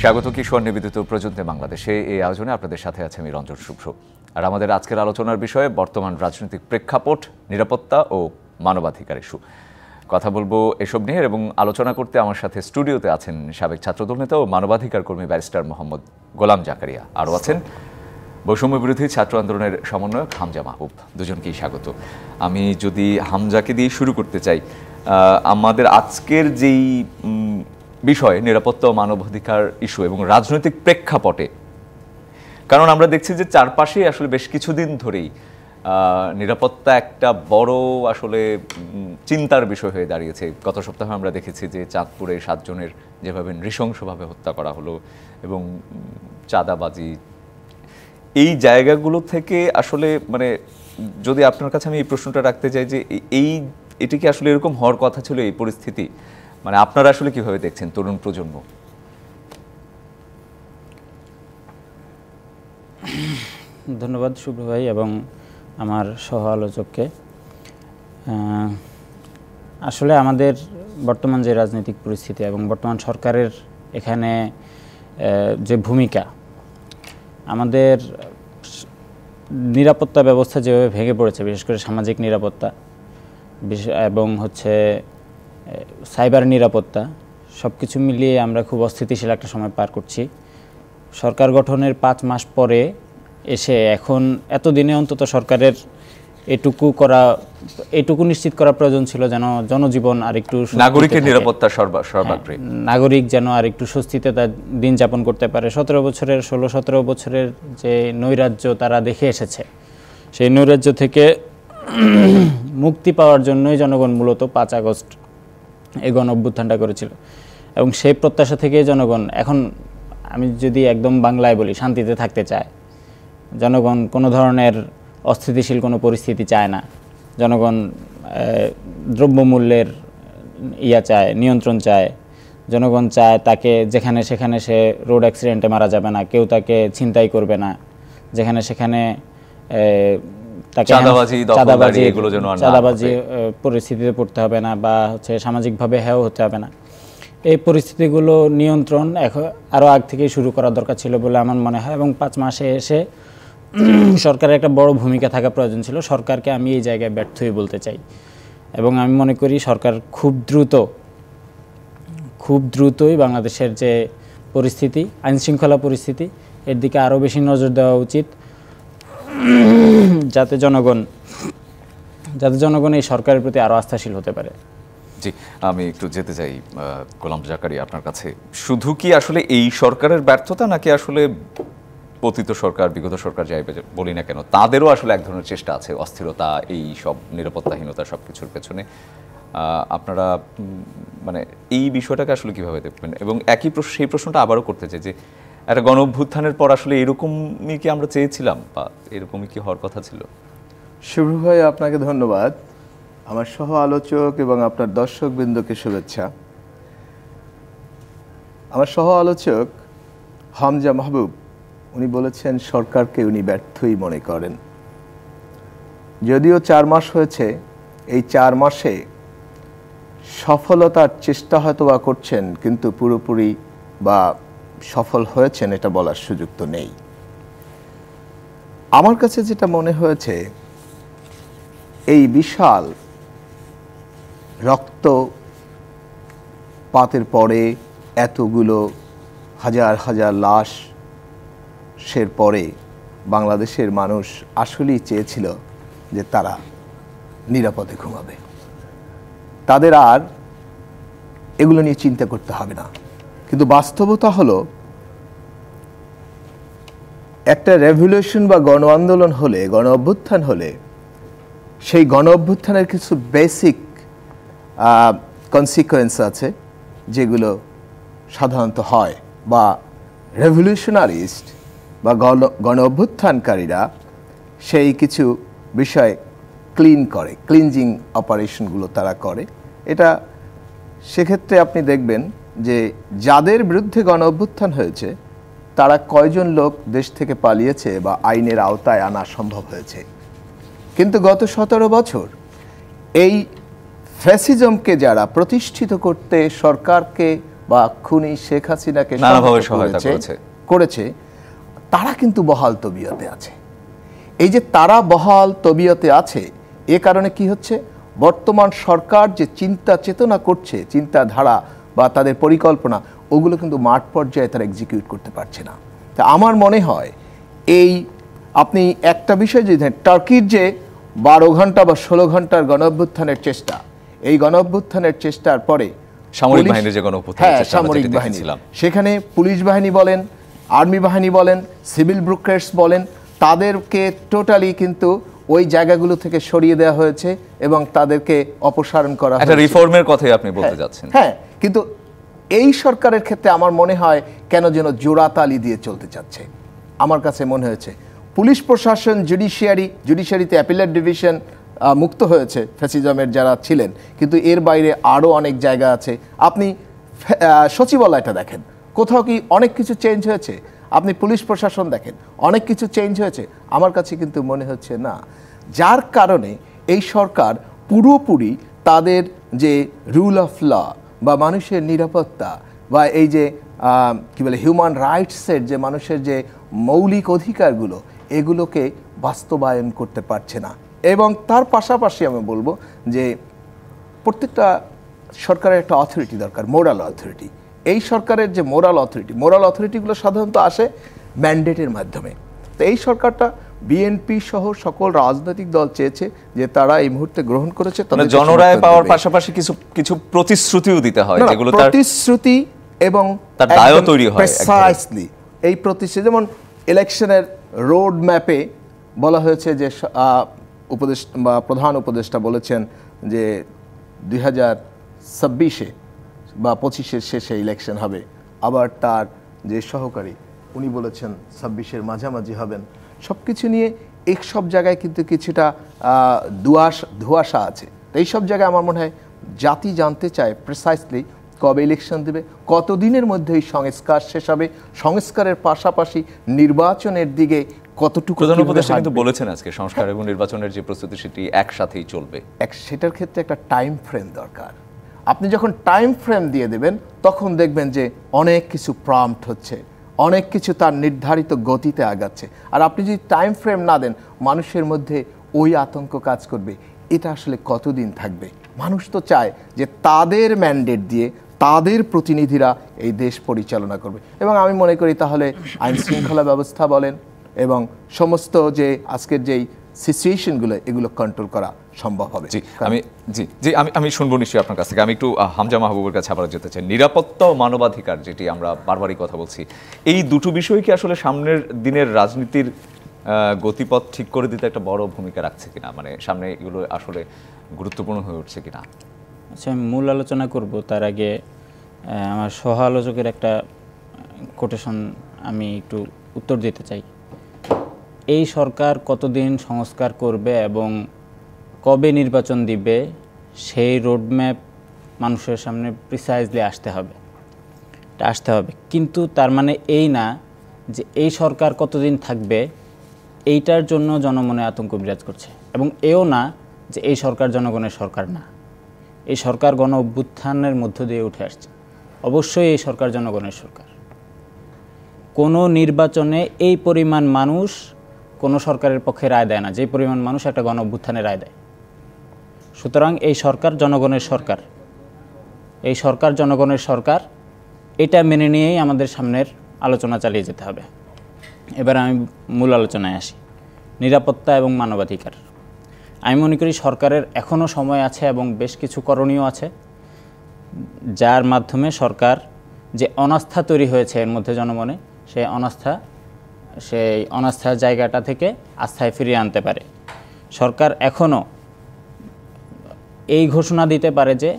স্বাগত কিশোর নিবেদিত প্রযুক্তি বাংলাদেশে। এই আয়োজনে আপনাদের সাথে আছে আমি রঞ্জন শুভ্র। আর আমাদের আজকের আলোচনার বিষয়ে বর্তমান রাজনৈতিক প্রেক্ষাপট, নিরাপত্তা ও মানবাধিকার ইস্যু। কথা বলবো এসব নিয়ে এবং আলোচনা করতে আমার সাথে স্টুডিওতে আছেন সাবেক ছাত্রদল নেতা ও মানবাধিকার কর্মী ব্যারিস্টার মোহাম্মদ গোলাম জাকারিয়া। আরও আছেন বৈষম্য বিরোধী ছাত্র আন্দোলনের সমন্বয়ক হামজা মাহবুব। দুজনকেই স্বাগত। আমি যদি হামজাকে দিয়ে শুরু করতে চাই, আমাদের আজকের যেই বিষয় নিরাপত্তা ও মানবাধিকার ইস্যু এবং রাজনৈতিক প্রেক্ষাপটে, কারণ আমরা দেখছি যে চারপাশেই আসলে বেশ কিছুদিন ধরেই নিরাপত্তা একটা বড় আসলে চিন্তার বিষয় হয়ে দাঁড়িয়েছে। গত সপ্তাহে আমরা দেখেছি যে চাঁদপুরে 7 জনের যেভাবে নৃশংসভাবে হত্যা করা হলো এবং চাঁদাবাজি, এই জায়গাগুলো থেকে আসলে মানে যদি আপনার কাছে আমি এই প্রশ্নটা রাখতে চাই যে এটি কি আসলে এরকম হওয়ার কথা ছিল এই পরিস্থিতি? মানে আপনারা আসলে কিভাবে দেখছেন তরুণ প্রজন্ম? ধন্যবাদ শুভ্র ভাই এবং আমার সহ আলোচককে। আসলে আমাদের বর্তমান যে রাজনৈতিক পরিস্থিতি এবং বর্তমান সরকারের এখানে যে ভূমিকা, আমাদের নিরাপত্তা ব্যবস্থা যেভাবে ভেঙে পড়েছে, বিশেষ করে সামাজিক নিরাপত্তা এবং সাইবার নিরাপত্তা, সব কিছু মিলিয়ে আমরা খুব অস্থিতিশীল একটা সময় পার করছি। সরকার গঠনের 5 মাস পরে এসে এখন এতদিনে অন্তত সরকারের এটুকু নিশ্চিত করা প্রয়োজন ছিল যেন জনজীবন আরেকটু নাগরিকের নিরাপত্তা সর্বাগ্রে, নাগরিক যেন আরেকটু স্বস্তিতে তার দিন যাপন করতে পারে। 16-17 বছরের যে নৈরাজ্য তারা দেখে এসেছে, সেই নৈরাজ্য থেকে মুক্তি পাওয়ার জন্যই জনগণ মূলত 5 আগস্ট এই গণ অভ্যুত্থানটা করেছিল এবং সেই প্রত্যাশা থেকে জনগণ এখন, আমি যদি একদম বাংলায় বলি, শান্তিতে থাকতে চায়। জনগণ কোনো ধরনের অস্থিতিশীল কোনো পরিস্থিতি চায় না। জনগণ দ্রব্যমূল্যের চায়, নিয়ন্ত্রণ চায়। জনগণ চায় তাকে যেখানে সেখানে সে রোড অ্যাক্সিডেন্টে মারা যাবে না, কেউ তাকে ছিনতাই করবে না, যেখানে সেখানে তাকে চাঁদাবাজি পরিস্থিতিতে পড়তে হবে না বা সামাজিকভাবে হেয় হতে হবে না। এই পরিস্থিতিগুলো নিয়ন্ত্রণ আরও আগ থেকেই শুরু করা দরকার ছিল বলে আমার মনে হয় এবং 5 মাসে এসে সরকারের একটা বড় ভূমিকা থাকা প্রয়োজন ছিল। সরকারকে আমি এই জায়গায় ব্যর্থই বলতে চাই এবং আমি মনে করি সরকার খুব দ্রুতই বাংলাদেশের যে পরিস্থিতি, আইনশৃঙ্খলা পরিস্থিতি, এর দিকে আরও বেশি নজর দেওয়া উচিত, যাতে জনগণ এই সরকারের প্রতি আরও আস্থাশীল হতে পারে। জি, আমি একটু যেতে চাই গোলাম জাকারিয়া আপনার কাছে। শুধু কি আসলে এই সরকারের ব্যর্থতা, নাকি আসলে পতিত সরকার, বিগত সরকার যাই বলি না কেন, তাদেরও আসলে এক ধরনের চেষ্টা আছে, অস্থিরতা, এই সব নিরাপত্তাহীনতা সব কিছুর পেছনে? আপনারা মানে এই বিষয়টাকে আসলে কিভাবে দেখবেন? এবং সেই প্রশ্নটা আবারও করতে চাই যে একটা গণ অভ্যুত্থানের পর আসলে এরকমই কি আমরা চেয়েছিলাম বা এরকমই কি হওয়ার কথা ছিল? শুভ্র ভাই, আপনাকে ধন্যবাদ। আমার সহ আলোচক এবং আপনার দর্শকবৃন্দকে শুভেচ্ছা। আমার সহ আলোচক হামজা মাহবুব, উনি বলেছেন সরকারকে উনি ব্যর্থই মনে করেন। যদিও 4 মাস হয়েছে, এই 4 মাসে সফলতার চেষ্টা হয়তো বা করছেন, কিন্তু পুরোপুরি বা সফল হয়েছেন এটা বলার সুযোগ তো নেই। আমার কাছে যেটা মনে হয়েছে, এই বিশাল রক্তপাতের পরে এতগুলো হাজার হাজার লাশের পরে বাংলাদেশের মানুষ আসলেই চেয়েছিল যে তারা নিরাপদে ঘুমাবে, তাদের আর এগুলো নিয়ে চিন্তা করতে হবে না। কিন্তু বাস্তবতা হলো, একটা রেভলিউশন বা গণ আন্দোলন হলে, গণ অভ্যুত্থান হলে, সেই গণ অভ্যুত্থানের কিছু বেসিক কনসিকুয়েন্স আছে যেগুলো সাধারণত হয়, বা রেভলিউশনারিস্ট বা গণ অভ্যুত্থানকারীরা সেই কিছু বিষয় ক্লিনজিং অপারেশনগুলো তারা করে। এটা সেক্ষেত্রে আপনি দেখবেন যে যাদের বিরুদ্ধে গণ অভ্যুত্থান হয়েছে তারা কয়জন লোক দেশ থেকে পালিয়েছে বা আইনের আওতায় আনা সম্ভব হয়েছে। কিন্তু গত 17 বছর এই ফ্যাসিজমকে যারা প্রতিষ্ঠিত করতে, সরকারকে বা খুনি শেখ হাসিনাকে নানাভাবে সহায়তা করেছে তারা কিন্তু বহাল তবিয়তে আছে। এই যে তারা বহাল তবিয়তে আছে, এ কারণে কি হচ্ছে, বর্তমান সরকার যে চিন্তা চেতনা করছে, চিন্তাধারা বা তাদের পরিকল্পনা, ওগুলো কিন্তু মাঠ পর্যায়ে তারা এক্সিকিউট করতে পারছে না। তা আমার মনে হয় এই আপনি একটা বিষয় যদি টার্কির যে 12 ঘন্টা বা 16 ঘন্টার গণঅভ্যুত্থানের চেষ্টা, এই গণঅভ্যুত্থানের চেষ্টার পরে সামরিক বাহিনীর যে গণঅভ্যুত্থানের চেষ্টা, সামরিক বাহিনী, সেখানে পুলিশ বাহিনী বলেন, আর্মি বাহিনী বলেন, সিভিল ব্রুকেটস বলেন, তাদেরকে টোটালি কিন্তু ওই জায়গাগুলো থেকে সরিয়ে দেওয়া হয়েছে এবং তাদেরকে অপসারণ করা হয়েছে। একটা রিফর্মের কথাই আপনি বলতে যাচ্ছেন। হ্যাঁ, কিন্তু এই সরকারের ক্ষেত্রে আমার মনে হয় কেন যেন জোড়াতালি দিয়ে চলতে চাচ্ছে। আমার কাছে মনে হয়েছে পুলিশ প্রশাসন, জুডিশিয়ারিতে অ্যাপিলেট ডিভিশন মুক্ত হয়েছে ফ্যাসিজমের যারা ছিলেন, কিন্তু এর বাইরে আরও অনেক জায়গা আছে। আপনি সচিবালয়টা দেখেন, কোথাও কি অনেক কিছু চেঞ্জ হয়েছে? আপনি পুলিশ প্রশাসন দেখেন, অনেক কিছু চেঞ্জ হয়েছে? আমার কাছে কিন্তু মনে হচ্ছে না। যার কারণে এই সরকার পুরোপুরি তাদের যে রুল অফ ল বা মানুষের নিরাপত্তা বা এই যে কি বলে হিউম্যান রাইটসের যে মানুষের যে মৌলিক অধিকারগুলো, এগুলোকে বাস্তবায়ন করতে পারছে না। এবং তার পাশাপাশি আমি বলবো যে প্রত্যেকটা সরকারের একটা অথরিটি দরকার, মোরাল অথরিটি। এই সরকারের যে মোরাল অথরিটিগুলো সাধারণত আসে ম্যান্ডেটের মাধ্যমে। তো এই সরকারটা বিএনপি সহ সকল রাজনৈতিক দল চেয়েছে যে তারা এই মুহূর্তে গ্রহণ করেছে, তাদের জনরায় পাওয়ার পাশাপাশি কিছু প্রতিশ্রুতিও দিতে হয়, যেগুলো তার প্রতিশ্রুতি এবং তার দায়ও তৈরি হয় প্রিসাইসলি। এই প্রতিশ্রুতি যেমন ইলেকশনের রোড ম্যাপে বলা হয়েছে যে উপদেষ্টা বা প্রধান উপদেষ্টা বলেছেন যে 2026-এ বা 25-এর শেষে ইলেকশন হবে। আবার তার যে সহকারী উনি বলেছেন 26-এর মাঝামাঝি হবেন। সব কিছু নিয়ে এই সব জায়গায় কিন্তু কিছুটা ধোঁয়াশা আছে। তো এই সব জায়গায় আমার মনে হয় জাতি জানতে চায় প্রিসাইসলি কবে ইলেকশন দেবে, কতদিনের মধ্যে এই সংস্কার শেষ হবে, সংস্কারের পাশাপাশি নির্বাচনের দিকে কতটুকু। প্রধান উপদেষ্টা কিন্তু বলেছেন আজকে সংস্কার এবং নির্বাচনের যে প্রস্তুতি সেটি একসাথেই চলবে। সেটার ক্ষেত্রে একটা টাইম ফ্রেম দরকার। আপনি যখন টাইম ফ্রেম দিয়ে দেবেন তখন দেখবেন যে অনেক কিছু প্রম্পট হচ্ছে, অনেক কিছু তার নির্ধারিত গতিতে আগাচ্ছে। আর আপনি যদি টাইম ফ্রেম না দেন, মানুষের মধ্যে ওই আতঙ্ক কাজ করবে। এটা আসলে কতদিন থাকবে? মানুষ তো চায় যে তাদের ম্যান্ডেট দিয়ে তাদের প্রতিনিধিরা এই দেশ পরিচালনা করবে। এবং আমি মনে করি তাহলে আইন শৃঙ্খলা ব্যবস্থা বলেন এবং সমস্ত যে আজকের যেই সিচুয়েশনগুলো, এগুলো কন্ট্রোল করা সম্ভব হবে। আমি শুনবো নিশ্চয়ই আপনার কাছ থেকে। আমি একটু হামজা মাহবুবের কাছে আবার যেতে চাই। নিরাপত্তা ও মানবাধিকার, যেটি আমরা বারবারই কথা বলছি, এই দুটো বিষয় কি আসলে সামনের দিনের রাজনীতির গতিপথ ঠিক করে দিতে একটা বড় ভূমিকা রাখছে কিনা, মানে সামনে এগুলো আসলে গুরুত্বপূর্ণ হয়ে উঠছে কিনা? আচ্ছা, আমি মূল আলোচনা করব তার আগে আমার সহ আলোচকের একটা কোটেশন আমি একটু উত্তর দিতে চাই। এই সরকার কতদিন সংস্কার করবে এবং কবে নির্বাচন দিবে, সেই রোডম্যাপ মানুষের সামনে প্রিসাইজলি আসতে হবে। কিন্তু তার মানে এই না যে এই সরকার কতদিন থাকবে এইটার জন্য জনমনে আতঙ্ক বিরাজ করছে, এবং এও না যে এই সরকার জনগণের সরকার না। এই সরকার গণ অভ্যুত্থানের মধ্য দিয়ে উঠে আসছে। অবশ্যই এই সরকার জনগণের সরকার। কোনো নির্বাচনে এই পরিমাণ মানুষ কোনো সরকারের পক্ষে রায় দেয় না, যে পরিমাণ মানুষ একটা গণ অভ্যুত্থানে রায় দেয়। সুতরাং এই সরকার জনগণের সরকার, এই সরকার জনগণের সরকার, এটা মেনে নিয়েই আমাদের সামনের আলোচনা চালিয়ে যেতে হবে। এবার আমি মূল আলোচনায় আসি, নিরাপত্তা এবং মানবাধিকার। আমি মনে করি সরকারের এখনও সময় আছে এবং বেশ কিছু করণীয় আছে, যার মাধ্যমে সরকার যে অনাস্থা তৈরি হয়েছে এর মধ্যে জনমনে, সেই অনাস্থার জায়গাটা থেকে আস্থায় ফিরিয়ে আনতে পারে। সরকার এখনও এই ঘোষণা দিতে পারে যে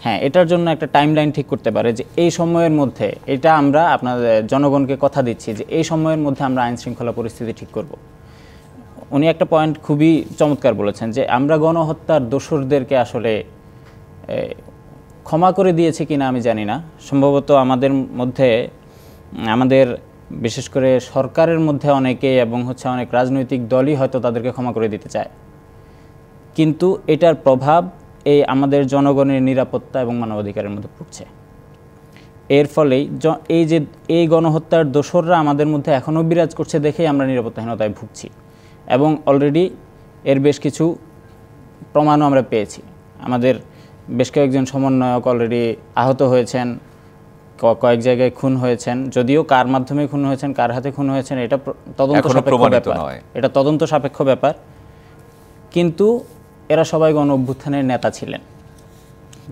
হ্যাঁ, এটার জন্য একটা টাইমলাইন ঠিক করতে পারে যে এই সময়ের মধ্যে, এটা আমরা আপনাদের জনগণকে কথা দিচ্ছি যে এই সময়ের মধ্যে আমরা আইন শৃঙ্খলা পরিস্থিতি ঠিক করব। উনি একটা পয়েন্ট খুবই চমৎকার বলেছেন যে আমরা গণহত্যার দোষরদেরকে আসলে ক্ষমা করে দিয়েছি কিনা আমি জানি না। সম্ভবত আমাদের মধ্যে, আমাদের বিশেষ করে সরকারের মধ্যে অনেকে এবং অনেক রাজনৈতিক দলই হয়তো তাদেরকে ক্ষমা করে দিতে চায়, কিন্তু এটার প্রভাব এই আমাদের জনগণের নিরাপত্তা এবং মানবাধিকারের মধ্যে পড়ছে। এর ফলেই এই গণহত্যার দোসররা আমাদের মধ্যে এখনও বিরাজ করছে দেখেই আমরা নিরাপত্তাহীনতায় ভুগছি, এবং অলরেডি এর বেশ কিছু প্রমাণও আমরা পেয়েছি। আমাদের বেশ কয়েকজন সমন্বয়ক অলরেডি আহত হয়েছেন, কয়েক জায়গায় খুন হয়েছেন। যদিও কার মাধ্যমে খুন হয়েছেন, কার হাতে খুন হয়েছেন, এটা তদন্ত সাপেক্ষ ব্যাপার, এটা তদন্ত সাপেক্ষ ব্যাপার। কিন্তু এরা সবাই গণ অভ্যুত্থানের নেতা ছিলেন।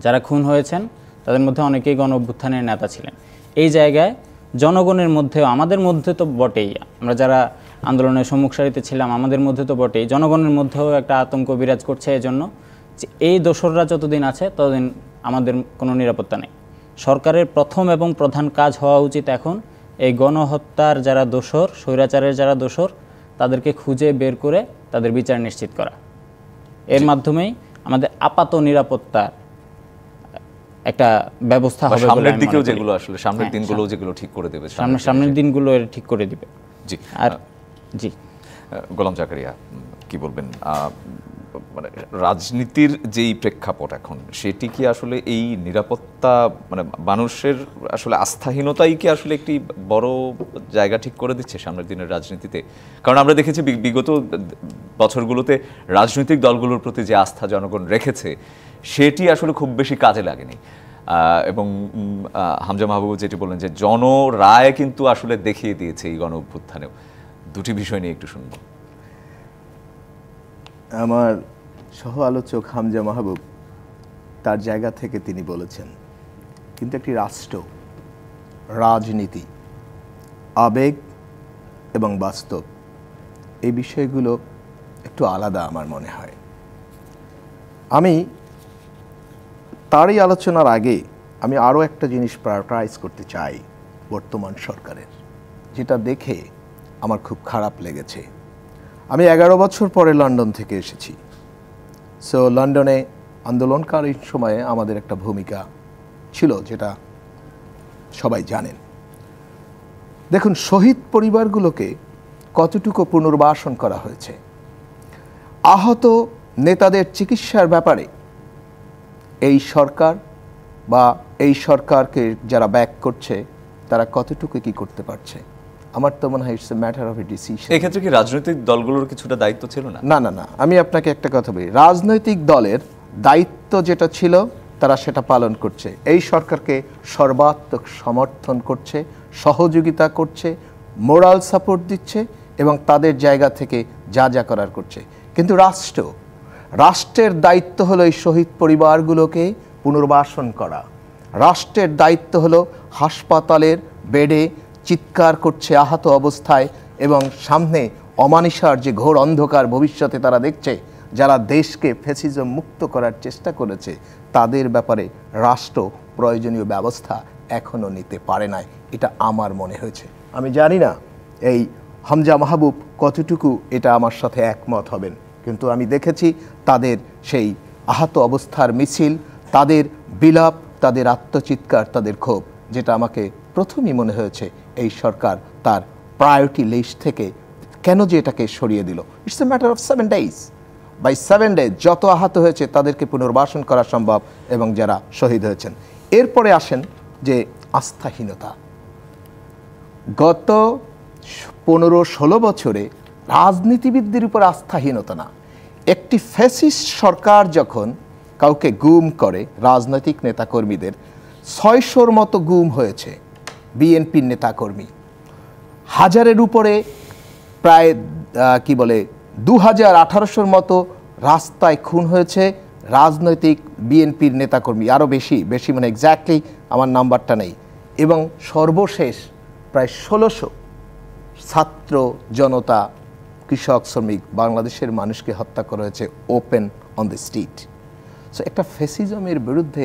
যারা খুন হয়েছেন তাদের মধ্যে অনেকেই গণ অভ্যুত্থানের নেতা ছিলেন। এই জায়গায় জনগণের মধ্যেও, আমাদের মধ্যে তো বটেই, আমরা যারা আন্দোলনের সম্মুখ সারিতে ছিলাম আমাদের মধ্যে তো বটেই, জনগণের মধ্যেও একটা আতঙ্ক বিরাজ করছে এজন্য যে এই দোসররা যতদিন আছে ততদিন আমাদের কোনো নিরাপত্তা নেই। সরকারের প্রথম এবং প্রধান কাজ হওয়া উচিত এখন এই গণহত্যার যারা দোসর, স্বৈরাচারের যারা দোসর, তাদেরকে খুঁজে বের করে তাদের বিচার নিশ্চিত করা। এর মাধ্যমেই আমাদের আপাত নিরাপত্তার একটা ব্যবস্থা হবে। সামনের দিকেও যেগুলো আসলে সামনের দিনগুলো যেগুলো ঠিক করে দেবে, সামনের দিনগুলো এর ঠিক করে দিবে। জি। আর জি, গোলাম জাকারিয়া কি বলবেন, মানে রাজনীতির যেই প্রেক্ষাপট এখন, সেটি কি আসলে এই নিরাপত্তা, মানে মানুষের আসলে আস্থাহীনতাই কি আসলে একটি বড় জায়গা ঠিক করে দিচ্ছে সামনের দিনের রাজনীতিতে? কারণ আমরা দেখেছি বিগত বছরগুলোতে রাজনৈতিক দলগুলোর প্রতি যে আস্থা জনগণ রেখেছে সেটি আসলে খুব বেশি কাজে লাগেনি। এবং হামজা মাহবুব যেটি বললেন যে জনরায় কিন্তু আসলে দেখিয়ে দিয়েছে এই গণ অভ্যুত্থানেও। দুটি বিষয় নিয়ে একটু শুনব। আমার সহ আলোচক হামজা মাহবুব তার জায়গা থেকে তিনি বলেছেন, কিন্তু একটি রাষ্ট্র, রাজনীতি, আবেগ এবং বাস্তব, এই বিষয়গুলো একটু আলাদা আমার মনে হয়। আমি তারই আলোচনার আগে আমি আরও একটা জিনিস প্রায়োরিটাইজ করতে চাই বর্তমান সরকারের, যেটা দেখে আমার খুব খারাপ লেগেছে। আমি 11 বছর পরে লন্ডন থেকে এসেছি। সো লন্ডনে আন্দোলনকারীর সময়ে আমাদের একটা ভূমিকা ছিল, যেটা সবাই জানেন। দেখুন, শহীদ পরিবারগুলোকে কতটুকু পুনর্বাসন করা হয়েছে, আহত নেতাদের চিকিৎসার ব্যাপারে এই সরকার বা এই সরকারকে যারা ব্যাক করছে তারা কতটুকু কি করতে পারছে, আমার তো মনে হয় it's a matter of a decision. এক্ষেত্রে কি রাজনৈতিক দলগুলোর কিছুটা দায়িত্ব ছিল না? না না না, আমি আপনাকে একটা কথা বলি, রাজনৈতিক দলের দায়িত্ব যেটা ছিল তারা সেটা পালন করছে। এই সরকারকে সর্বাত্মক সমর্থন করছে, সহযোগিতা করছে, মোরাল সাপোর্ট দিচ্ছে এবং তাদের জায়গা থেকে যা যা করার করছে। কিন্তু রাষ্ট্রের দায়িত্ব হলো এই শহীদ পরিবারগুলোকে পুনর্বাসন করা। রাষ্ট্রের দায়িত্ব হলো হাসপাতালের বেডে চিৎকার করছে আহত অবস্থায় এবং সামনে অমানিসার যে ঘোর অন্ধকার ভবিষ্যতে তারা দেখছে, যারা দেশকে ফ্যাসিজম মুক্ত করার চেষ্টা করেছে, তাদের ব্যাপারে রাষ্ট্র প্রয়োজনীয় ব্যবস্থা এখনও নিতে পারে নাই, এটা আমার মনে হয়েছে। আমি জানি না এই হামজা মাহবুব কতটুকু এটা আমার সাথে একমত হবেন, কিন্তু আমি দেখেছি তাদের সেই আহত অবস্থার মিছিল, তাদের বিলাপ, তাদের আত্মচিৎকার, তাদের ক্ষোভ, যেটা আমাকে প্রথমেই মনে হয়েছে এই সরকার তার প্রায়োরিটি লিস্ট থেকে কেন যে এটাকে সরিয়ে দিল। It's a matter of 7 days। By 7 days যত আহত হয়েছে তাদেরকে পুনর্বাসন করা সম্ভব এবং যারা শহীদ হয়েছেন। এরপরে আসেন যে আস্থাহীনতা। গত 15-16 বছরে রাজনীতিবিদদের উপর আস্থাহীনতা না, একটি ফ্যাসিস্ট সরকার যখন কাউকে গুম করে, রাজনৈতিক নেতাকর্মীদের 600-র মতো গুম হয়েছে বিএনপির নেতাকর্মী, 1000-এর উপরে প্রায় 2000-1800-র মতো রাস্তায় খুন হয়েছে রাজনৈতিক বিএনপির নেতাকর্মী, আরও বেশি মানে এক্স্যাক্টলি আমার নাম্বারটা নেই। এবং সর্বশেষ প্রায় 1600 ছাত্র জনতা, কৃষক, শ্রমিক, বাংলাদেশের মানুষকে হত্যা করা হয়েছে open on the street. So একটা ফ্যাসিজমের বিরুদ্ধে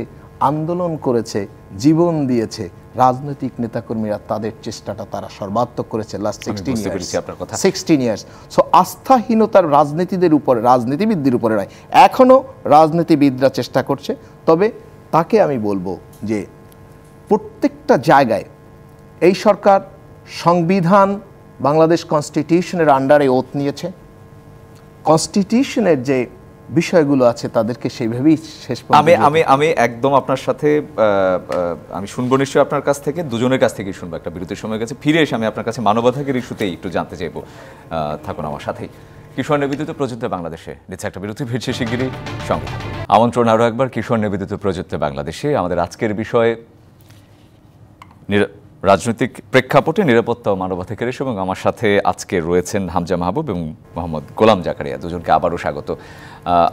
আন্দোলন করেছে, জীবন দিয়েছে রাজনৈতিক নেতাকর্মীরা, তাদের চেষ্টাটা তারা সর্বাত্মক করেছে লাস্ট 16 ইয়ার্স। সো আস্থাহীনতার রাজনীতিবিদদের উপরে নয়, এখনও রাজনীতিবিদরা চেষ্টা করছে। তবে তাকে আমি বলবো যে প্রত্যেকটা জায়গায় এই সরকার সংবিধান, বাংলাদেশ কনস্টিটিউশনের আন্ডারে ওথ নিয়েছে। কনস্টিটিউশনের যে বিষয়গুলো আছে তাদেরকে সেইভাবেই শেষ আমি পর্যন্ত আমি আমি একদম আপনার সাথে আমি শুনবো নিশ্চয়ই আপনার কাছ থেকে, দুজনের কাছ থেকেই শুনবো। একটা বিরতির সময় গেছে, ফিরে এসে আমি আপনার কাছে মানবাধিকার ইস্যুতেই একটু জানতে চাইবো। থাকুন আমার সাথেই। কিশোর নিবেদিত প্রযুক্তি বাংলাদেশে নিচ্ছে একটা বিরতি, ফিরছে শিগগিরই, সঙ্গে আমন্ত্রণ আরও একবার কিশোর নিবেদিত প্রযুক্তি বাংলাদেশে। আমাদের আজকের বিষয়ে রাজনৈতিক প্রেক্ষাপটে নিরাপত্তা ও মানবাধিকার ইস্যু, এবং আমার সাথে আজকে রয়েছেন হামজা মাহবুব এবং মোহাম্মদ গোলাম জাকারিয়া, দুজনকে আবারও স্বাগত।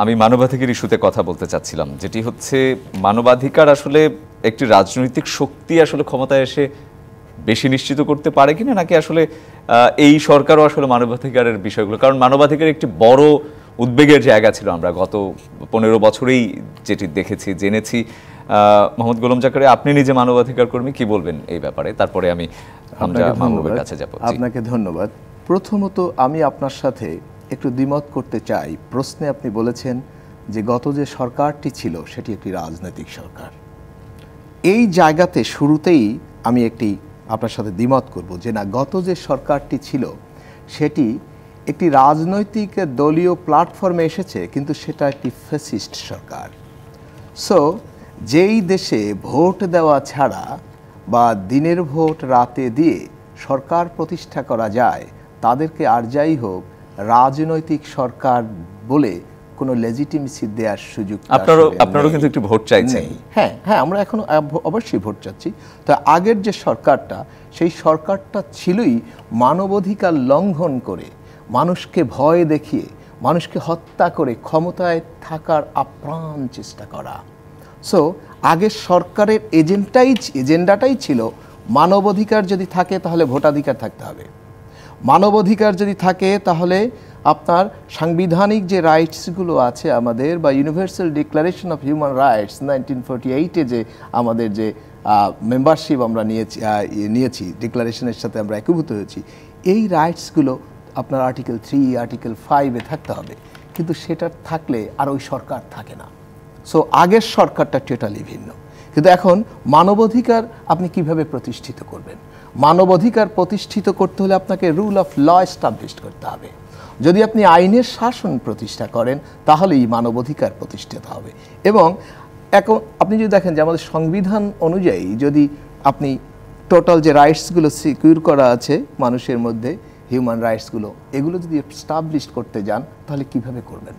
আমি মানবাধিকার ইস্যুতে কথা বলতে চাচ্ছিলাম, যেটি হচ্ছে মানবাধিকার আসলে একটি রাজনৈতিক শক্তি আসলে ক্ষমতায় এসে বেশি নিশ্চিত করতে পারে কিনা, নাকি আসলে এই সরকারও আসলে মানবাধিকারের বিষয়গুলো, কারণ মানবাধিকারের একটি বড় উদ্বেগের জায়গা ছিল আমরা গত 15 বছরেই যেটি দেখেছি, জেনেছি। মোহাম্মদ গোলাম জাকারিয়া, আপনি নিজে মানবাধিকার কর্মী, কি বলবেন এই ব্যাপারে? তারপরে আমি হামজা মাহবুবের কাছে যাব। আপনাকে ধন্যবাদ। প্রথমত আমি আপনার সাথে একটু দ্বিমত করতে চাই। প্রশ্নে আপনি বলেছেন যে গত যে সরকারটি ছিল সেটি একটি রাজনৈতিক সরকার। এই জায়গাতে শুরুতেই আমি একটি আপনার সাথে দ্বিমত করব যে না, গত যে সরকারটি ছিল সেটি একটি রাজনৈতিক দলীয় প্ল্যাটফর্মে এসেছে, কিন্তু সেটা একটি ফ্যাসিস্ট সরকার। সো যেই দেশে ভোট দেওয়া ছাড়া বা দিনের ভোট রাতে দিয়ে সরকার প্রতিষ্ঠা করা যায়, তাদেরকে আর যাই হোক রাজনৈতিক সরকার বলে কোনো লেজিটিমেসি দেওয়ার সুযোগ আপনারও কিন্তু একটু ভোট চাইছেন। হ্যাঁ হ্যাঁ, আমরা এখন অবশ্যই ভোট চাচ্ছি। তো আগের যে সরকারটা, সেই সরকারটা ছিলই মানবাধিকার লঙ্ঘন করে, মানুষকে ভয় দেখিয়ে, মানুষকে হত্যা করে ক্ষমতায় থাকার আপ্রাণ চেষ্টা করা। সো আগের সরকারের এজেন্ডাটাই ছিল মানবাধিকার যদি থাকে তাহলে ভোটাধিকার থাকতে হবে, মানবাধিকার যদি থাকে তাহলে আপনার সাংবিধানিক যে রাইটসগুলো আছে আমাদের, বা universal declaration of human rights 1948-এ যে আমাদের যে মেম্বারশিপ আমরা নিয়েছি, ডিক্লারেশনের সাথে আমরা একীভূত হয়েছি, এই রাইটসগুলো আপনার আর্টিকেল 3, আর্টিকেল 5-এ থাকতে হবে। কিন্তু সেটা থাকলে আর ওই সরকার থাকে না। সো আগের সরকারটা টোটালি ভিন্ন। কিন্তু এখন মানবাধিকার আপনি কিভাবে প্রতিষ্ঠিত করবেন? মানবাধিকার প্রতিষ্ঠিত করতে হলে আপনাকে রুল অফ ল এস্টাবলিশ করতে হবে। যদি আপনি আইনের শাসন প্রতিষ্ঠা করেন তাহলেই মানবাধিকার প্রতিষ্ঠিত হবে। এবং এখন আপনি যদি দেখেন যে আমাদের সংবিধান অনুযায়ী যদি আপনি টোটাল যে রাইটসগুলো সিকিউর করা আছে মানুষের মধ্যে, হিউম্যান রাইটসগুলো, এগুলো যদি এস্টাবলিশ করতে যান তাহলে কিভাবে করবেন?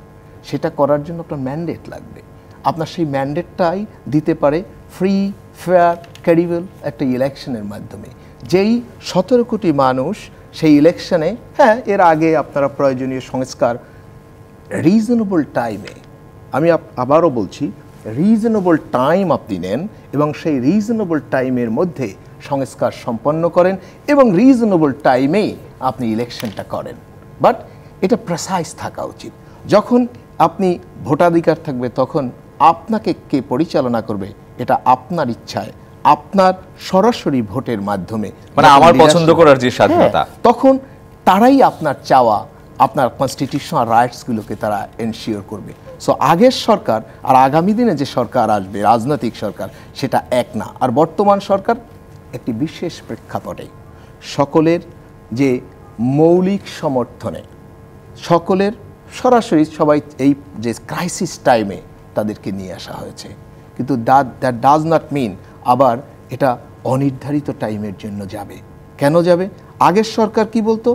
সেটা করার জন্য আপনার ম্যান্ডেট লাগবে। আপনার সেই ম্যান্ডেটটাই দিতে পারে ফ্রি, ফেয়ার, ক্রেডিবল একটা ইলেকশনের মাধ্যমে। যেই 17 কোটি মানুষ সেই ইলেকশনে, হ্যাঁ এর আগে আপনারা প্রয়োজনীয় সংস্কার রিজনেবল টাইমে, আমি আবারও বলছি, রিজনেবল টাইম আপনি নেন এবং সেই রিজনেবল টাইমের মধ্যে সংস্কার সম্পন্ন করেন এবং রিজনেবল টাইমেই আপনি ইলেকশনটা করেন। বাট এটা প্রেসাইজ থাকা উচিত। যখন আপনি ভোটাধিকার থাকবে তখন আপনাকে কে পরিচালনা করবে এটা আপনার ইচ্ছায়, আপনার সরাসরি ভোটের মাধ্যমে, মানে আমার পছন্দ করার যে স্বাধীনতা, তখন তারাই আপনার চাওয়া, আপনার কনস্টিটিউশনাল রাইটসগুলোকে তারা এনশিওর করবে। সো আগের সরকার আর আগামী দিনে যে সরকার আসবে, রাজনৈতিক সরকার, সেটা এক না। আর বর্তমান সরকার একটি বিশেষ প্রেক্ষাপটে সকলের যে মৌলিক সমর্থনে, সকলের সরাসরি সবাই এই যে ক্রাইসিস টাইমে তাদেরকে নিয়ে আসা হয়েছে। কিন্তু দ্যাট ডাজ নট মিন আবার এটা অনির্ধারিত টাইমের জন্য যাবে। কেন যাবে? আগের সরকার কি বলতো?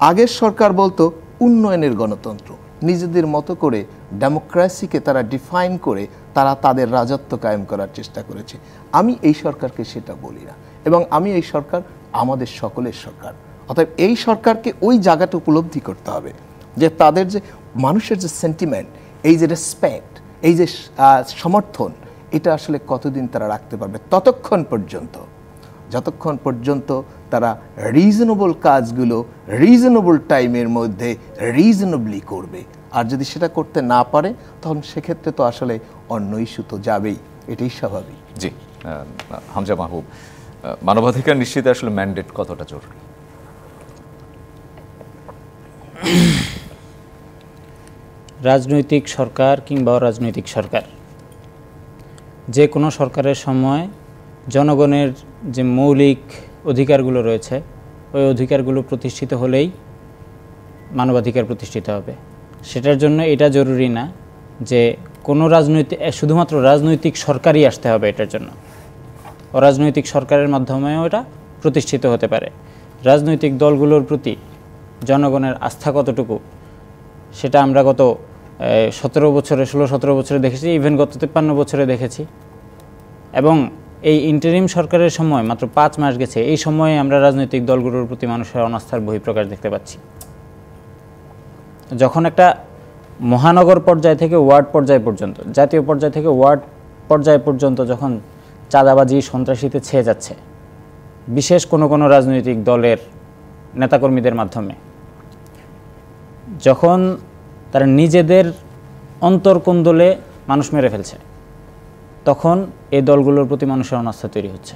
আগের সরকার বলতো উন্নয়নের গণতন্ত্র, নিজেদের মতো করে ডেমোক্রেসিকে তারা ডিফাইন করে তারা তাদের রাজত্ব কায়েম করার চেষ্টা করেছে। আমি এই সরকারকে সেটা বলি না, এবং আমি এই সরকার আমাদের সকলের সরকার। অতএব এই সরকারকে ওই জায়গাটা উপলব্ধি করতে হবে যে তাদের যে মানুষের যে সেন্টিমেন্ট, এই যে রেসপেক্ট, এই যে সমর্থন, এটা আসলে কতদিন তারা রাখতে পারবে, যতক্ষণ পর্যন্ত তারা রিজনেবল কাজগুলো রিজনেবল টাইমের মধ্যে রিজনেবলি করবে। আর যদি সেটা করতে না পারে তখন সেক্ষেত্রে তো আসলে অন্য ইস্যু তো যাবেই, এটাই স্বাভাবিক। জি, হামজা মাহবুব, মানবাধিকার নিশ্চিতে আসলে ম্যান্ডেট কতটা জরুরি? রাজনৈতিক সরকার কিংবা অরাজনৈতিক সরকার, যে কোনো সরকারের সময় জনগণের যে মৌলিক অধিকারগুলো রয়েছে ওই অধিকারগুলো প্রতিষ্ঠিত হলেই মানবাধিকার প্রতিষ্ঠিত হবে। সেটার জন্য এটা জরুরি না যে কোনো রাজনৈতিক শুধুমাত্র রাজনৈতিক সরকারই আসতে হবে এটার জন্য। অরাজনৈতিক সরকারের মাধ্যমেও এটা প্রতিষ্ঠিত হতে পারে। রাজনৈতিক দলগুলোর প্রতি জনগণের আস্থা কতটুকু সেটা আমরা গত 16-17 বছরে দেখেছি, ইভেন গত 53 বছরে দেখেছি। এবং এই ইন্টারিম সরকারের সময় মাত্র 5 মাস গেছে, এই সময়ে আমরা রাজনৈতিক দলগুলোর প্রতি মানুষের অনাস্থার বহিঃপ্রকাশ দেখতে পাচ্ছি। যখন একটা মহানগর পর্যায় থেকে ওয়ার্ড পর্যায় পর্যন্ত, জাতীয় পর্যায় থেকে ওয়ার্ড পর্যায় পর্যন্ত যখন চাঁদাবাজি সন্ত্রাসীতে ছেয়ে যাচ্ছে, বিশেষ কোনো রাজনৈতিক দলের নেতাকর্মীদের মাধ্যমে, যখন তারা নিজেদের অন্তর্কোন্দলে মানুষ মেরে ফেলছে, তখন এই দলগুলোর প্রতি মানুষের অনাস্থা তৈরি হচ্ছে।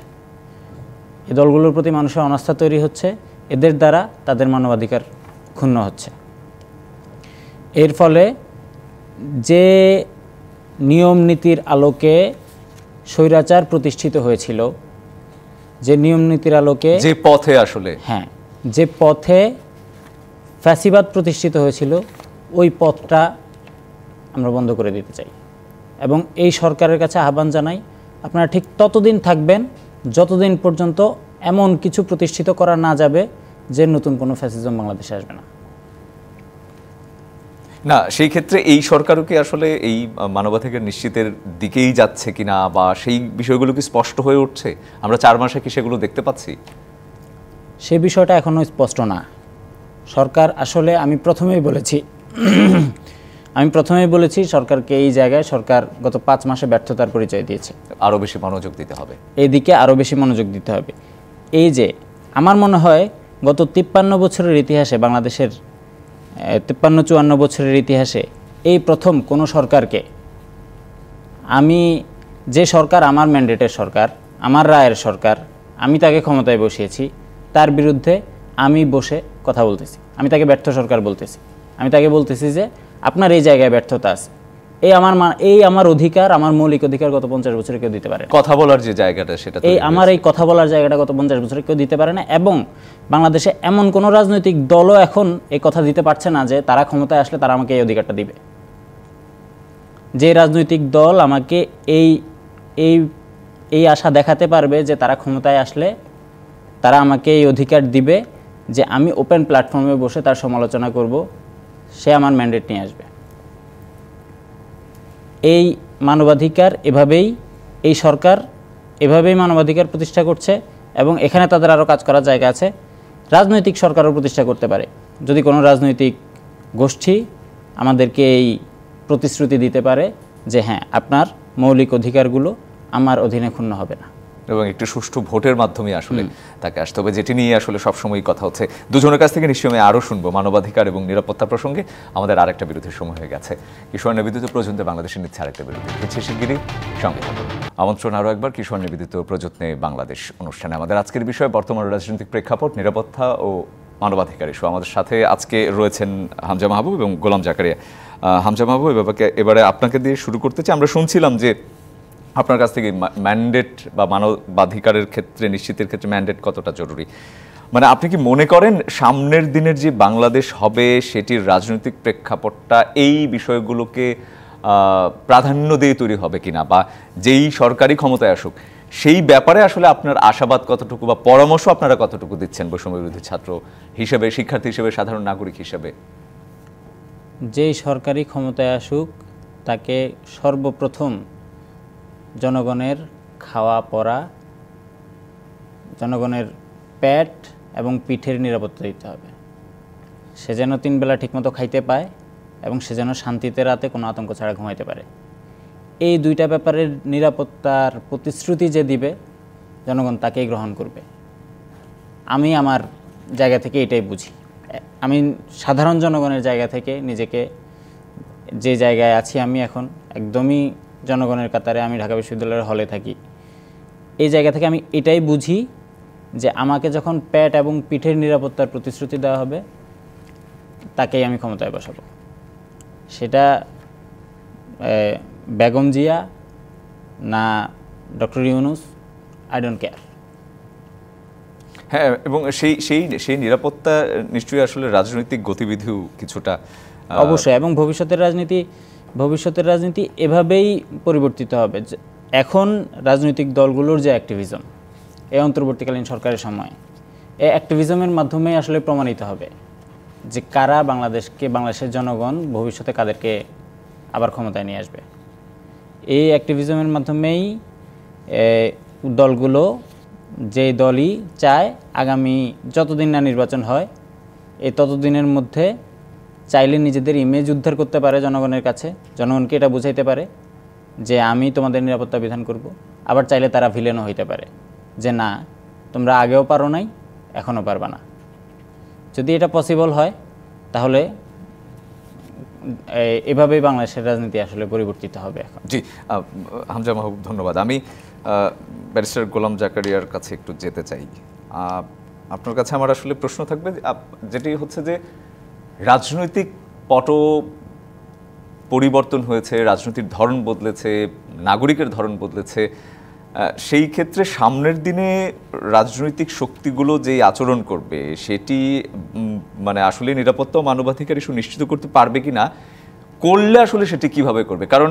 এই দলগুলোর প্রতি মানুষের অনাস্থা তৈরি হচ্ছে, এদের দ্বারা তাদের মানবাধিকার ক্ষুণ্ণ হচ্ছে। এর ফলে যে নিয়ম নীতির আলোকে স্বৈরাচার প্রতিষ্ঠিত হয়েছিল, যে নিয়ম নীতির আলোকে, যে পথে আসলে, হ্যাঁ, যে পথে ফ্যাসিবাদ প্রতিষ্ঠিত হয়েছিল, ওই পথটা আমরা বন্ধ করে দিতে চাই। এবং এই সরকারের কাছে আহ্বান জানাই, আপনারা ঠিক ততদিন থাকবেন যতদিন পর্যন্ত এমন কিছু প্রতিষ্ঠিত করা না যাবে যে নতুন কোনো ফ্যাসিজম বাংলাদেশে আসবে না। না, সেই ক্ষেত্রে এই সরকারও কি আসলে এই মানবাধিকার নিশ্চিতের দিকেই যাচ্ছে কিনা, বা সেই বিষয়গুলো কি স্পষ্ট হয়ে উঠছে? আমরা 4 মাসে কি সেগুলো দেখতে পাচ্ছি? সে বিষয়টা এখনো স্পষ্ট না। সরকার আসলে, আমি প্রথমেই বলেছি সরকারকে এই জায়গায় সরকার গত 5 মাসে ব্যর্থতার পরিচয় দিয়েছে। আরও বেশি মনোযোগ দিতে হবে, এই দিকে আরও বেশি মনোযোগ দিতে হবে। এই যে আমার মনে হয় গত 53 বছরের ইতিহাসে, বাংলাদেশের 53-54 বছরের ইতিহাসে এই প্রথম কোনো সরকারকে, আমি যে সরকার আমার ম্যান্ডেটের সরকার, আমার রায়ের সরকার, আমি তাকে ক্ষমতায় বসিয়েছি, তার বিরুদ্ধে আমি বসে কথা বলতেছি, আমি তাকে ব্যর্থ সরকার বলতেছি, আমি তাকে বলতেছি যে আপনার এই জায়গায় ব্যর্থতা আছে। এই আমার অধিকার, আমার মৌলিক অধিকার গত 50 বছরে কেউ দিতে পারে না। কথা বলার যে জায়গাটা, সেটা আমার এই কথা বলার জায়গাটা গত 50 বছরে কেউ দিতে পারে না। এবং বাংলাদেশে এমন কোনো রাজনৈতিক দলও এখন এই কথা দিতে পারছে না যে তারা ক্ষমতায় আসলে তারা আমাকে এই অধিকারটা দিবে। যে রাজনৈতিক দল আমাকে এই আশা দেখাতে পারবে যে তারা ক্ষমতায় আসলে তারা আমাকে এই অধিকার দিবে যে আমি ওপেন প্ল্যাটফর্মে বসে তার সমালোচনা করব, সে আমার ম্যান্ডেট নিয়ে আসবে। এই মানবাধিকার এভাবেই, এই সরকার এভাবেই মানবাধিকার প্রতিষ্ঠা করছে। এবং এখানে তাদের আরও কাজ করার জায়গা আছে। রাজনৈতিক সরকারও প্রতিষ্ঠা করতে পারে যদি কোনো রাজনৈতিক গোষ্ঠী আমাদেরকে এই প্রতিশ্রুতি দিতে পারে যে হ্যাঁ, আপনার মৌলিক অধিকারগুলো আমার অধীনে ক্ষুণ্ণ হবে না। এবং একটি সুষ্ঠু ভোটের মাধ্যমে আসলে তাকে আসতে হবে, যেটি নিয়ে আসলে সবসময় কথা হচ্ছে। দুজনের কাছ থেকে নিশ্চয়ই আরও শুনবো মানবাধিকার এবং নিরাপত্তা প্রসঙ্গে। আমাদের আরেকটা বিরতির সময় হয়ে গেছে। কিশোর নিবেদিত প্রযত্নে বাংলাদেশের নিচ্ছে আরেকটা বিরতি হচ্ছে শিগগিরই, সঙ্গে থাকুন। আমন্ত্রণ আরও একবার কিশোর নিবেদিত প্রযত্নে বাংলাদেশ অনুষ্ঠানে। আমাদের আজকের বিষয় বর্তমান রাজনৈতিক প্রেক্ষাপট, নিরাপত্তা ও মানবাধিকার ইস্যু। আমাদের সাথে আজকে রয়েছেন হামজা মাহবুব এবং গোলাম জাকারিয়া। হামজা মাহবুব, এবারে আপনাকে দিয়ে শুরু করতে চাই। আমরা শুনছিলাম যে আপনার কাছ থেকে ম্যান্ডেট বা মানবাধিকারের ক্ষেত্রে, নিশ্চিতের ক্ষেত্রে ম্যান্ডেট কতটা জরুরি। মানে আপনি কি মনে করেন সামনের দিনের যে বাংলাদেশ হবে সেটির রাজনৈতিক প্রেক্ষাপটটা এই বিষয়গুলোকে প্রাধান্য দিয়ে তৈরি হবে কিনা, বা যেই সরকারি ক্ষমতায় আসুক সেই ব্যাপারে আসলে আপনার আশাবাদ কতটুকু বা পরামর্শ আপনারা কতটুকু দিচ্ছেন বৈষম্য বিরোধী ছাত্র হিসেবে, শিক্ষার্থী হিসেবে, সাধারণ নাগরিক হিসেবে? যেই সরকারি ক্ষমতায় আসুক তাকে সর্বপ্রথম জনগণের খাওয়া পরা, জনগণের পেট এবং পিঠের নিরাপত্তা দিতে হবে। সে যেন 3 বেলা ঠিকমতো খাইতে পায় এবং সে যেন শান্তিতে রাতে কোনো আতঙ্ক ছাড়া ঘুমাইতে পারে। এই 2টা ব্যাপারের নিরাপত্তার প্রতিশ্রুতি যে দিবে, জনগণ তাকেই গ্রহণ করবে। আমি আমার জায়গা থেকে এটাই বুঝি। আমি সাধারণ জনগণের জায়গা থেকে নিজেকে, যে জায়গায় আছি আমি এখন একদমই জনগণের কাতারে, আমি ঢাকা বিশ্ববিদ্যালয়ের হলে থাকি, এই জায়গা থেকে আমি এটাই বুঝি যে আমাকে যখন পেট এবং পিঠের নিরাপত্তার প্রতিশ্রুতি দেওয়া হবে তাকেই আমি ক্ষমতায় বসাবো। সেটা বেগম জিয়া না doctor Yunus, I don't care. হ্যাঁ, এবং সেই নিরাপত্তা নিশ্চয়ই আসলে রাজনৈতিক গতিবিধিও কিছুটা অবশ্যই। এবং ভবিষ্যতের রাজনীতি ভবিষ্যতের রাজনীতি এভাবেই পরিবর্তিত হবে। এখন রাজনৈতিক দলগুলোর যে অ্যাক্টিভিজম এই অন্তর্বর্তীকালীন সরকারের সময়, এই অ্যাক্টিভিজমের মাধ্যমে আসলে প্রমাণিত হবে যে কারা বাংলাদেশের জনগণ ভবিষ্যতে কাদেরকে আবার ক্ষমতায় নিয়ে আসবে। এই অ্যাক্টিভিজমের মাধ্যমেই দলগুলো, যে দলই চায় আগামী যতদিন না নির্বাচন হয় এই ততদিনের মধ্যে চাইলে নিজেদের ইমেজ উদ্ধার করতে পারে জনগণের কাছে, জনগণকে এটা বুঝাইতে পারে যে আমি তোমাদের নিরাপত্তা বিধান করব। আবার চাইলে তারা ভিলেনও হইতে পারে যে না, তোমরা আগেও পারো নাই, এখনও পারবা না। যদি এটা পসিবল হয় তাহলে এভাবেই বাংলাদেশের রাজনীতি আসলে পরিবর্তিত হবে এখন। জি, হামজা মাহবুব, ধন্যবাদ। আমি ব্যারিস্টার গোলাম জাকারিয়ার কাছে একটু যেতে চাই। আপনার কাছে আমার আসলে প্রশ্ন থাকবে, যেটি হচ্ছে যে রাজনৈতিক পট পরিবর্তন হয়েছে, রাজনীতির ধরন বদলেছে, নাগরিকের ধরন বদলেছে, সেই ক্ষেত্রে সামনের দিনে রাজনৈতিক শক্তিগুলো যে আচরণ করবে সেটি মানে আসলে নিরাপত্তা ও মানবাধিকার ইস্যু নিশ্চিত করতে পারবে কি না, করলে আসলে সেটি কিভাবে করবে? কারণ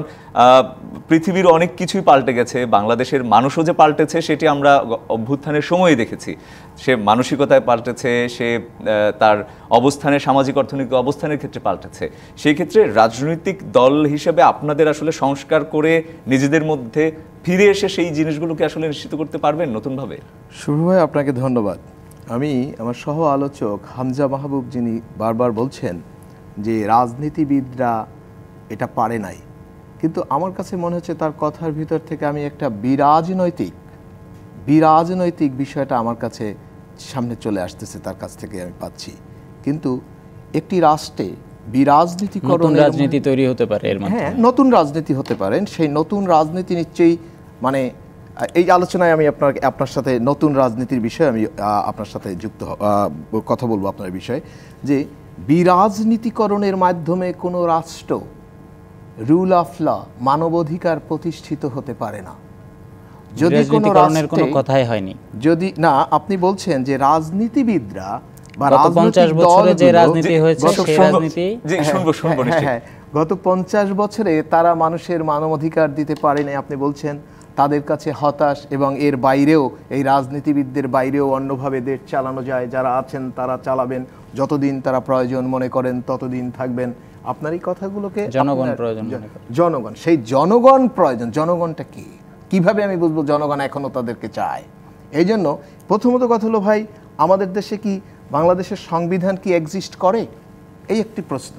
পৃথিবীর অনেক কিছুই পাল্টে গেছে, বাংলাদেশের মানুষও যে পাল্টেছে সেটি আমরা অভ্যুত্থানের সময়ে দেখেছি। সে মানসিকতায় পাল্টেছে, সে তার অবস্থানে, সামাজিক অর্থনৈতিক অবস্থানের ক্ষেত্রে পাল্টেছে। সেই ক্ষেত্রে রাজনৈতিক দল হিসেবে আপনাদের আসলে সংস্কার করে নিজেদের মধ্যে ফিরে এসে সেই জিনিসগুলোকে আসলে নিশ্চিত করতে পারবেন নতুনভাবে? শুভ ভাই, আপনাকে ধন্যবাদ। আমি আমার সহ আলোচক হামজা মাহবুব যিনি বারবার বলছেন যে রাজনীতিবিদরা এটা পারে নাই, কিন্তু আমার কাছে মনে হচ্ছে তার কথার ভিতর থেকে আমি একটা বিরাজনৈতিক বিষয়টা আমার কাছে সামনে চলে আসতেছে, তার কাছ থেকে আমি পাচ্ছি। কিন্তু একটি রাষ্ট্রে বিরাজনীতিকরণ, রাজনীতি তৈরি হতে পারে এর মাধ্যমে। হ্যাঁ, নতুন রাজনীতি হতে পারেন। সেই নতুন রাজনীতি নিশ্চয়ই মানে এই আলোচনায় আমি আপনার সাথে নতুন রাজনীতির বিষয়ে আমি আপনার সাথে কথা বলবো আপনার বিষয়ে, যে বিরাজনীতিকরণের মাধ্যমে কোনো রাষ্ট্র রুল অফ ল, মানবাধিকার প্রতিষ্ঠিত হতে পারে না। যদি কোনো রাষ্ট্রের কথাই হয়নি, যদি না, আপনি বলছেন যে রাজনীতিবিদরা বা রাজনৈতিক দল যে রাজনীতি হয়েছে সেই রাজনীতি, গত 50 বছরে তারা মানুষের মানবাধিকার দিতে পারেনি। আপনি বলছেন তাদের কাছে হতাশ, এবং এর বাইরেও, এই রাজনীতিবিদদের বাইরেও অন্যভাবে দেশ চালানো যায়। যারা আছেন তারা চালাবেন, যতদিন তারা প্রয়োজন মনে করেন ততদিন থাকবেন। আপনার এই কথাগুলোকে জনগণ প্রয়োজন, জনগণ, সেই জনগণ প্রয়োজন। জনগণটা কি, কিভাবে আমি বুঝবো জনগণ এখনো তাদেরকে চায়? এই জন্য প্রথমত কথা হলো ভাই, আমাদের দেশে কি বাংলাদেশের সংবিধান কি এক্সিস্ট করে? এই একটি প্রশ্ন।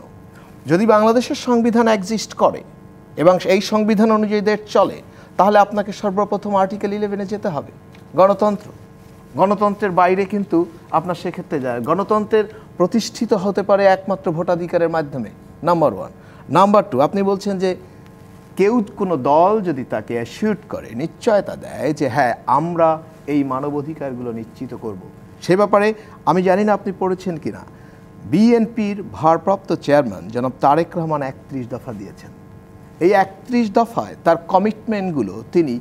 যদি বাংলাদেশের সংবিধান এক্সিস্ট করে এবং এই সংবিধান অনুযায়ী দেশ চলে, তাহলে আপনাকে সর্বপ্রথম আর্টিকেল 11-এ যেতে হবে। গণতন্ত্রের বাইরে কিন্তু আপনার সেক্ষেত্রে যায়। গণতন্ত্রের প্রতিষ্ঠিত হতে পারে একমাত্র ভোটাধিকারের মাধ্যমে, নাম্বার 1। নাম্বার 2, আপনি বলছেন যে কেউ, কোনো দল যদি তাকে অ্যাসিউর করে, নিশ্চয়তা দেয় যে হ্যাঁ আমরা এই মানবাধিকারগুলো নিশ্চিত করব, সে ব্যাপারে আমি জানি না আপনি পড়েছেন কিনা, বিএনপির ভারপ্রাপ্ত চেয়ারম্যান জনাব তারেক রহমান 31 দফা দিয়েছেন। এই 31 দফায় তার কমিটমেন্টগুলো তিনি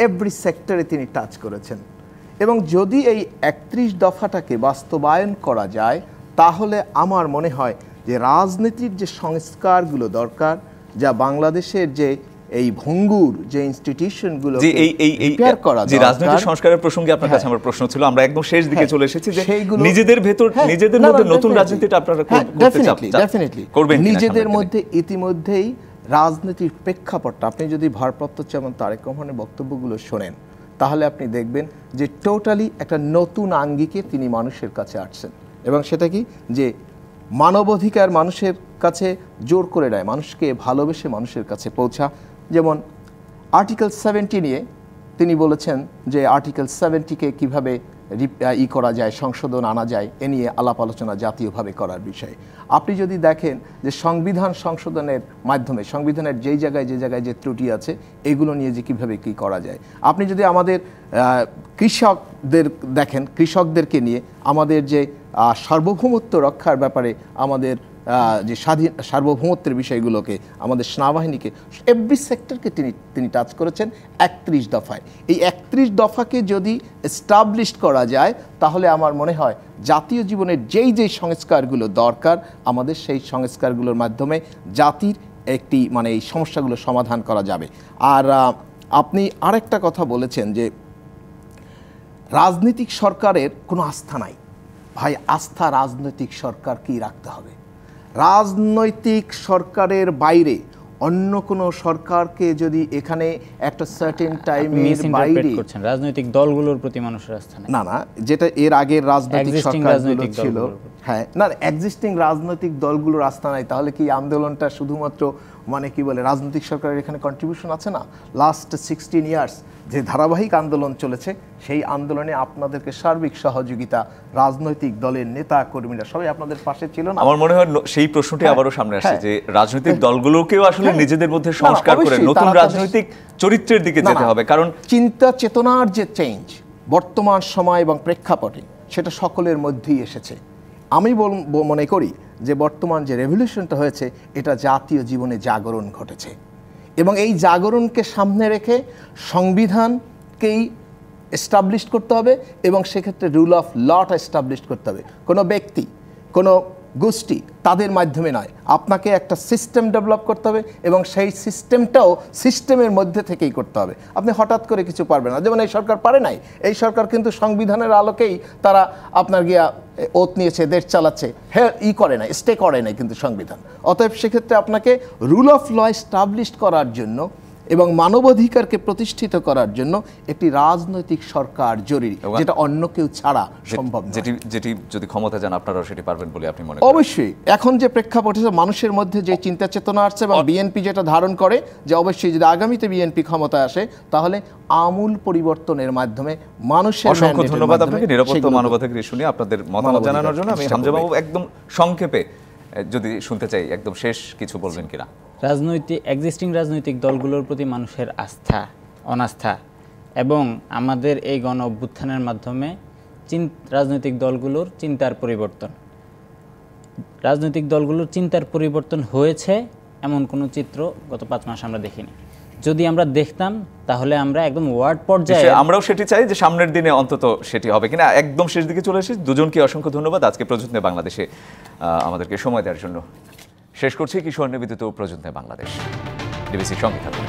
এভরি সেক্টরে তিনি টাচ করেছেন। এবং যদি এই 31 দফাটাকে বাস্তবায়ন করা যায়, তাহলে আমার মনে হয় যে রাজনীতির যে সংস্কারগুলো দরকার, যা বাংলাদেশের যে এই ভঙ্গুর যে ইনস্টিটিউশনগুলো রিপেয়ার করা দরকার, যে রাজনৈতিক সংস্কারের প্রসঙ্গে আপনার কাছে আমার প্রশ্ন ছিল, আমরা একদম শেষ দিকে চলে এসেছি, যে নিজেদের মধ্যে নতুন রাজনীতিটা আপনারা করতে চান, ডেফিনেটলি করবেন নিজেদের মধ্যে। ইতিমধ্যেই রাজনীতির প্রেক্ষাপটটা, আপনি যদি ভারপ্রাপ্ত চেয়ারম্যান তারেক রহমানের বক্তব্যগুলো শোনেন, তাহলে আপনি দেখবেন যে টোটালি একটা নতুন আঙ্গিকে তিনি মানুষের কাছে আসছেন। এবং সেটা কি, যে মানবাধিকার মানুষের কাছে জোর করে দেয়, মানুষকে ভালোবেসে মানুষের কাছে পৌঁছা। যেমন আর্টিকেল 70 নিয়ে তিনি বলেছেন যে আর্টিকেল 70-কে কীভাবে করা যায়, সংশোধন আনা যায়, এ নিয়ে আলাপ আলোচনা জাতীয়ভাবে করার বিষয়ে। আপনি যদি দেখেন যে সংবিধান সংশোধনের মাধ্যমে সংবিধানের যে জায়গায় যে ত্রুটি আছে, এগুলো নিয়ে যে কীভাবে কী করা যায়। আপনি যদি আমাদের কৃষকদের দেখেন, কৃষকদেরকে নিয়ে আমাদের যে সার্বভৌমত্ব রক্ষার ব্যাপারে আমাদের যে সার্বভৌমত্বের বিষয়গুলোকে, আমাদের সেনাবাহিনীকে, এভরি সেক্টরকে তিনি টাচ করেছেন 31 দফায়। এই 31 দফাকে যদি এস্টাবলিশ করা যায়, তাহলে আমার মনে হয় জাতীয় জীবনের যেই সংস্কারগুলো দরকার, আমাদের সেই সংস্কারগুলোর মাধ্যমে জাতির একটি মানে এই সমস্যাগুলো সমাধান করা যাবে। আর আপনি আরেকটা কথা বলেছেন যে রাজনৈতিক সরকারের কোনো আস্থা নাই। ভাই, আস্থা রাজনৈতিক সরকারকেই রাখতে হবে। রাজনৈতিক সরকারের বাইরে অন্য কোনো সরকারকে যদি এখানে একটা সার্টেন টাইমের বাইরে করছেন, রাজনৈতিক দলগুলোর প্রতি মানুষের আস্থা নেই। না না, যেটা এর আগের রাজনৈতিক সরকারগুলো ছিল, হ্যাঁ না, এক্সিস্টিং রাজনৈতিক দলগুলোর আস্থা নাই, তাহলে কি আন্দোলনটা শুধুমাত্র মানে কি বলে রাজনৈতিক সরকারের এখানে কন্ট্রিবিউশন আছে না? লাস্ট 16 ইয়ার্স যে ধারাবাহিক আন্দোলন চলেছে, সেই আন্দোলনে আপনাদেরকে সার্বিক সহযোগিতা রাজনৈতিক দলের নেতা কর্মীরা সবাই আপনাদের পাশে ছিল না? আমার মনে হয় সেই প্রশ্নটি আবারও সামনে আসছে যে রাজনৈতিক দলগুলোকেও আসলে নিজেদের মধ্যে সংস্কার করে নতুন রাজনৈতিক চরিত্রের দিকে যেতে হবে, কারণ চিন্তা চেতনার যে চেঞ্জ বর্তমান সময় এবং প্রেক্ষাপটে সেটা সকলের মধ্যেই এসেছে। আমি মনে করি যে বর্তমান যে রেভলিউশনটা হয়েছে এটা জাতীয় জীবনে জাগরণ ঘটেছে, এবং এই জাগরণকে সামনে রেখে সংবিধানকেই এস্টাবলিশ করতে হবে, এবং সেক্ষেত্রে রুল অফ লটা এস্টাবলিশ করতে হবে। কোনো ব্যক্তি, কোনো গোষ্ঠী তাদের মাধ্যমে নয়, আপনাকে একটা সিস্টেম ডেভেলপ করতে হবে, এবং সেই সিস্টেমটাও সিস্টেমের মধ্যে থেকেই করতে হবে। আপনি হঠাৎ করে কিছু পারবেন না। যেমন এই সরকার পারে নাই, এই সরকার কিন্তু সংবিধানের আলোকেই তারা আপনার গিয়া ওত নিয়েছে, দেশ চালাচ্ছে, হ্যাঁ করে নাই, স্টে করে নাই কিন্তু সংবিধান। অতএব সেক্ষেত্রে আপনাকে রুল অফ ল এস্টাবলিশ করার জন্য এবং মানবাধিকারকে প্রতিষ্ঠিত করার জন্য একটি রাজনৈতিক সরকার জরুরি, যেটা অন্য কেউ ছাড়া সম্ভব নয়। যেটি যদি ক্ষমতা যান আপনারাও সেটি পারবেন বলে আপনি মনে করেন? অবশ্যই। এখন যে প্রেক্ষাপটে মানুষের মধ্যে যে চিন্তা চেতনা আসছে এবং বিএনপি যেটা ধারণ করে যে অবশ্যই যদি আগামীতে বিএনপি ক্ষমতায় আসে তাহলে আমূল পরিবর্তনের মাধ্যমে মানুষের। অসংখ্য ধন্যবাদ আপনাকে নিরাপত্তা মানবাধিকার ইস্যু নিয়ে আপনাদের মতামত জানানোর জন্য। আমি হামজা বাবু একদম সংক্ষেপে যদি শুনতে চাই, একদম শেষ কিছু বলবেন কিনা? এক্সিস্টিং রাজনৈতিক দলগুলোর প্রতি মানুষের আস্থা, অনাস্থা এবং আমাদের এই গণ অভ্যুত্থানের মাধ্যমে রাজনৈতিক দলগুলোর চিন্তার পরিবর্তন, রাজনৈতিক দলগুলোর চিন্তার পরিবর্তন হয়েছে এমন কোনো চিত্র গত 5 মাস আমরা দেখিনি। যদি আমরা দেখতাম তাহলে আমরা একদম ওয়ার্ড পর্যায়ে, আমরাও সেটি চাই যে সামনের দিনে অন্তত সেটি হবে কিনা। একদম শেষ দিকে চলে এসেছি। দুজনকে অসংখ্য ধন্যবাদ আজকে প্রযুক্তি বাংলাদেশে আমাদেরকে সময় দেওয়ার জন্য। শেষ করছি কিশোর নিবেদিত প্রযুক্তি বাংলাদেশ। ডিবিসির সঙ্গে থাকুন।